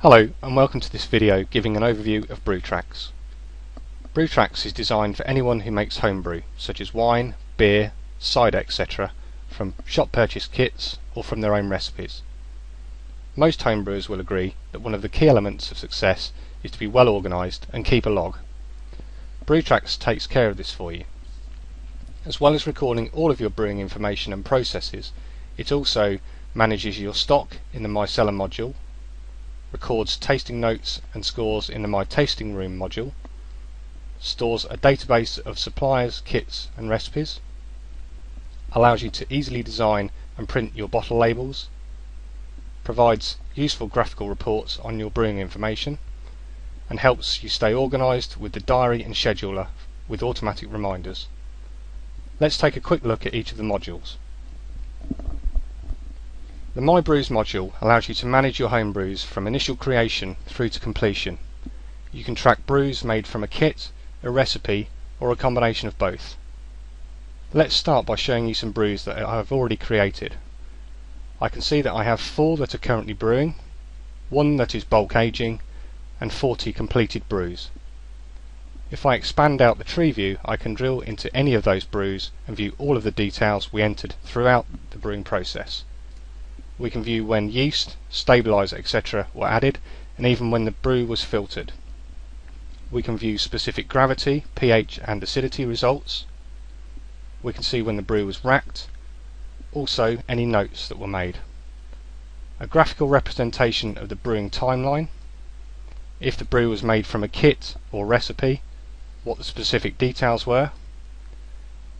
Hello and welcome to this video giving an overview of BrewTrax. BrewTrax is designed for anyone who makes homebrew, such as wine, beer, cider, etc., from shop purchased kits or from their own recipes. Most homebrewers will agree that one of the key elements of success is to be well organised and keep a log. BrewTrax takes care of this for you. As well as recording all of your brewing information and processes, it also manages your stock in the My Cellar module, records tasting notes and scores in the My Tasting Room module, stores a database of suppliers, kits and recipes, allows you to easily design and print your bottle labels, provides useful graphical reports on your brewing information, and helps you stay organised with the diary and scheduler with automatic reminders. Let's take a quick look at each of the modules. The My Brews module allows you to manage your home brews from initial creation through to completion. You can track brews made from a kit, a recipe, or a combination of both. Let's start by showing you some brews that I have already created. I can see that I have 4 that are currently brewing, 1 that is bulk aging, and 40 completed brews. If I expand out the tree view, I can drill into any of those brews and view all of the details we entered throughout the brewing process. We can view when yeast, stabiliser, etc. were added, and even when the brew was filtered. We can view specific gravity, pH and acidity results. We can see when the brew was racked, also any notes that were made. A graphical representation of the brewing timeline, if the brew was made from a kit or recipe, what the specific details were,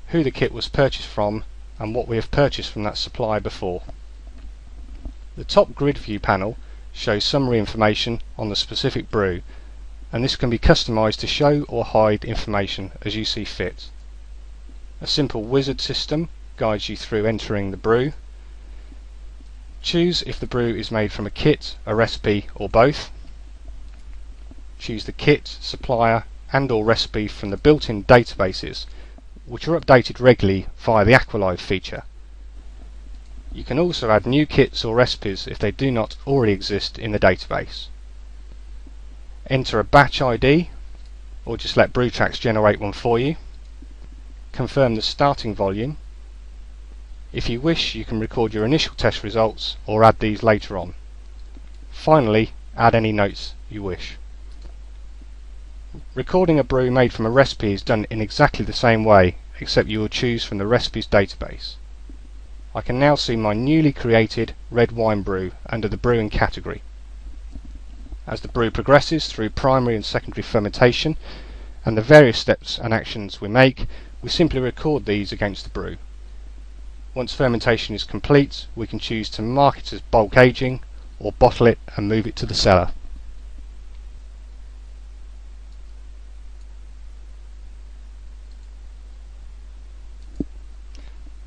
who the kit was purchased from, and what we have purchased from that supplier before. The top grid view panel shows summary information on the specific brew, and this can be customised to show or hide information as you see fit. A simple wizard system guides you through entering the brew. Choose if the brew is made from a kit, a recipe or both. Choose the kit, supplier and or recipe from the built-in databases, which are updated regularly via the Aqualive feature. You can also add new kits or recipes if they do not already exist in the database. Enter a batch ID, or just let BrewTrax generate one for you. Confirm the starting volume. If you wish, you can record your initial test results or add these later on. Finally, add any notes you wish. Recording a brew made from a recipe is done in exactly the same way, except you will choose from the recipes database. I can now see my newly created red wine brew under the brewing category. As the brew progresses through primary and secondary fermentation and the various steps and actions we make, we simply record these against the brew. Once fermentation is complete, we can choose to mark it as bulk aging or bottle it and move it to the cellar.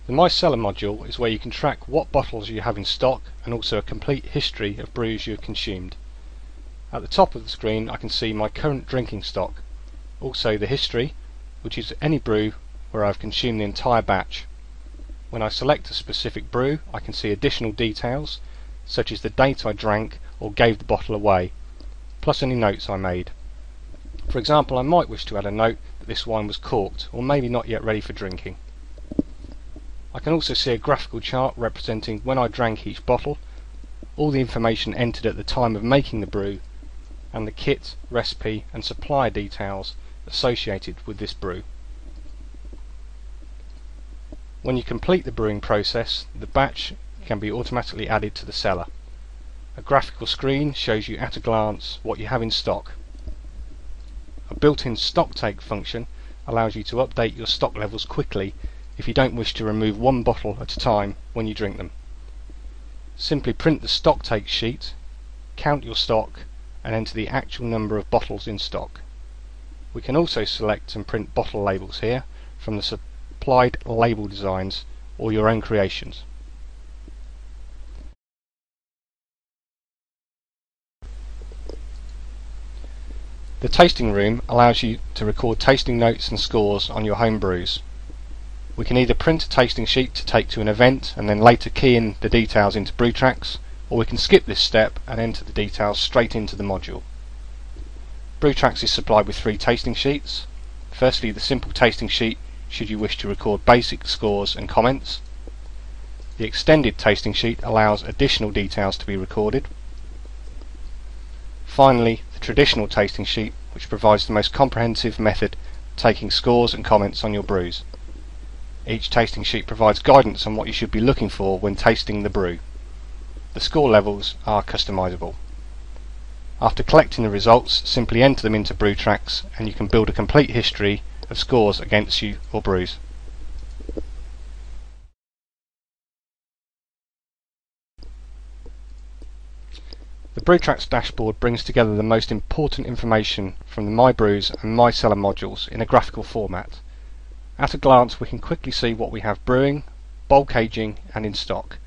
The My Cellar module is where you can track what bottles you have in stock and also a complete history of brews you have consumed. At the top of the screen I can see my current drinking stock, also the history, which is any brew where I have consumed the entire batch. When I select a specific brew I can see additional details, such as the date I drank or gave the bottle away, plus any notes I made. For example, I might wish to add a note that this wine was corked or maybe not yet ready for drinking. I can also see a graphical chart representing when I drank each bottle, all the information entered at the time of making the brew, and the kit, recipe and supplier details associated with this brew. When you complete the brewing process, the batch can be automatically added to the cellar. A graphical screen shows you at a glance what you have in stock. A built-in stock take function allows you to update your stock levels quickly if you don't wish to remove one bottle at a time when you drink them. Simply print the stock take sheet, count your stock and enter the actual number of bottles in stock. We can also select and print bottle labels here from the supplied label designs or your own creations. The tasting room allows you to record tasting notes and scores on your home brews. We can either print a tasting sheet to take to an event and then later key in the details into BrewTrax, or we can skip this step and enter the details straight into the module. BrewTrax is supplied with 3 tasting sheets. Firstly, the simple tasting sheet should you wish to record basic scores and comments. The extended tasting sheet allows additional details to be recorded. Finally, the traditional tasting sheet, which provides the most comprehensive method of taking scores and comments on your brews. Each tasting sheet provides guidance on what you should be looking for when tasting the brew. The score levels are customizable. After collecting the results, simply enter them into BrewTrax and you can build a complete history of scores against you or brews. The BrewTrax dashboard brings together the most important information from the My Brews and My Cellar modules in a graphical format. At a glance we can quickly see what we have brewing, bulk aging and in stock.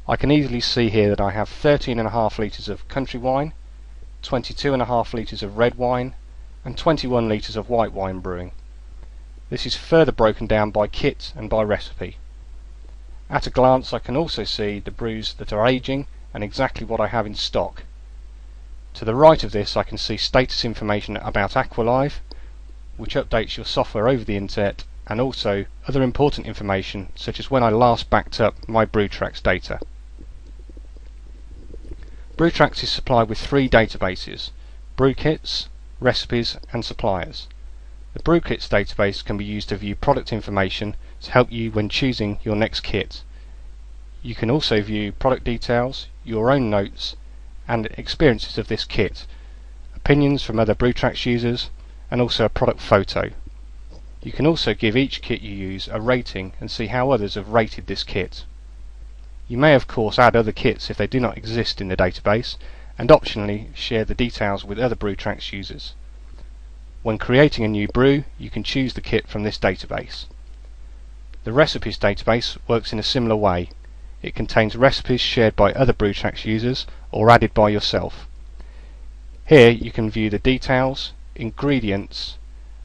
I can easily see here that I have 13.5 litres of country wine, 22.5 litres of red wine and 21 litres of white wine brewing. This is further broken down by kit and by recipe. At a glance I can also see the brews that are aging and exactly what I have in stock. To the right of this I can see status information about Aqualive, which updates your software over the internet, and also other important information such as when I last backed up my BrewTrax data. BrewTrax is supplied with 3 databases: brew kits, recipes and suppliers. The brew kits database can be used to view product information to help you when choosing your next kit. You can also view product details, your own notes and experiences of this kit, opinions from other BrewTrax users and also a product photo. You can also give each kit you use a rating and see how others have rated this kit. You may of course add other kits if they do not exist in the database, and optionally share the details with other BrewTrax users. When creating a new brew, you can choose the kit from this database. The recipes database works in a similar way. It contains recipes shared by other BrewTrax users or added by yourself. Here you can view the details, ingredients,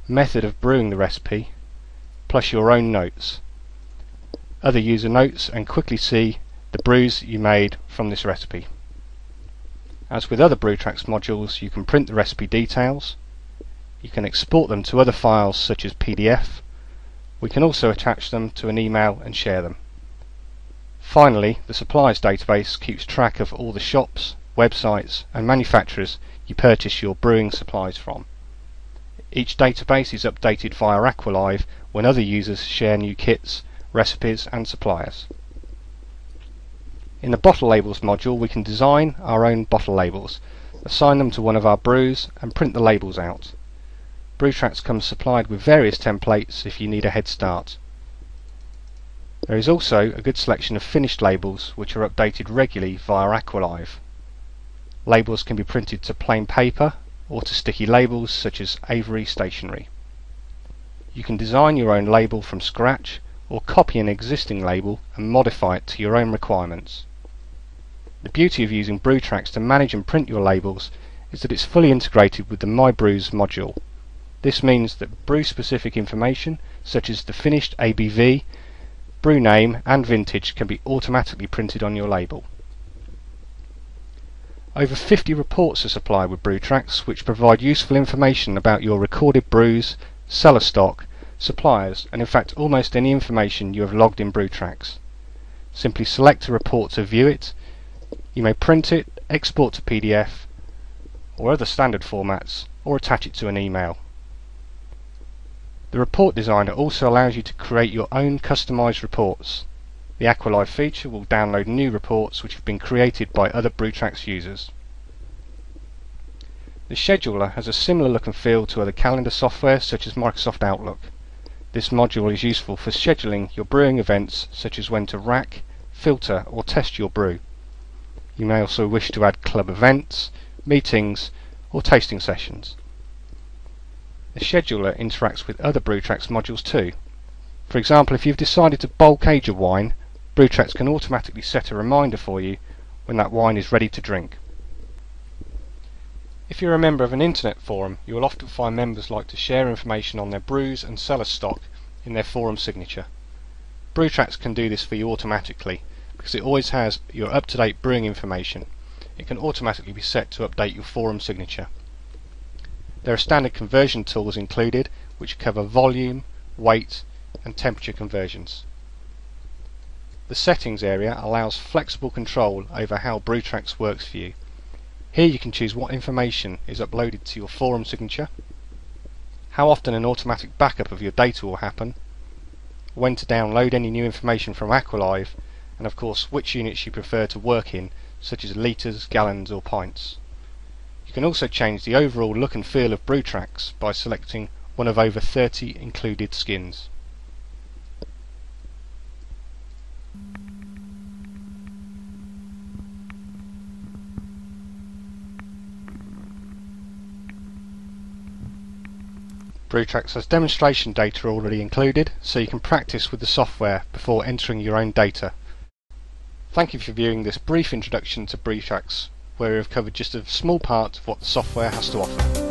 method of brewing the recipe, plus your own notes, other user notes, and quickly see the brews you made from this recipe. As with other BrewTrax modules, you can print the recipe details, you can export them to other files such as PDF, we can also attach them to an email and share them. Finally, the suppliers database keeps track of all the shops, websites and manufacturers you purchase your brewing supplies from. Each database is updated via Aqualive when other users share new kits, recipes and suppliers. In the bottle labels module we can design our own bottle labels, assign them to one of our brews and print the labels out. BrewTrax comes supplied with various templates if you need a head start. There is also a good selection of finished labels which are updated regularly via Aqualive. Labels can be printed to plain paper or to sticky labels such as Avery stationery. You can design your own label from scratch or copy an existing label and modify it to your own requirements. The beauty of using BrewTrax to manage and print your labels is that it's fully integrated with the My Brews module. This means that brew specific information such as the finished ABV, brew name and vintage can be automatically printed on your label. Over 50 reports are supplied with BrewTrax which provide useful information about your recorded brews, cellar stock, suppliers and in fact almost any information you have logged in BrewTrax. Simply select a report to view it. You may print it, export to PDF or other standard formats or attach it to an email. The report designer also allows you to create your own customized reports. The Aqualive feature will download new reports which have been created by other BrewTrax users. The scheduler has a similar look and feel to other calendar software such as Microsoft Outlook. This module is useful for scheduling your brewing events such as when to rack, filter or test your brew. You may also wish to add club events, meetings or tasting sessions. The scheduler interacts with other BrewTrax modules too. For example, if you've decided to bulk age a wine, BrewTrax can automatically set a reminder for you when that wine is ready to drink. If you're a member of an internet forum, you will often find members like to share information on their brews and cellar stock in their forum signature. BrewTrax can do this for you automatically because it always has your up-to-date brewing information. It can automatically be set to update your forum signature. There are standard conversion tools included which cover volume, weight and temperature conversions. The settings area allows flexible control over how BrewTrax works for you. Here you can choose what information is uploaded to your forum signature, how often an automatic backup of your data will happen, when to download any new information from Aqualive, and of course which units you prefer to work in, such as litres, gallons or pints. You can also change the overall look and feel of BrewTrax by selecting one of over 30 included skins. BrewTrax has demonstration data already included, so you can practice with the software before entering your own data. Thank you for viewing this brief introduction to BrewTrax, where we have covered just a small part of what the software has to offer.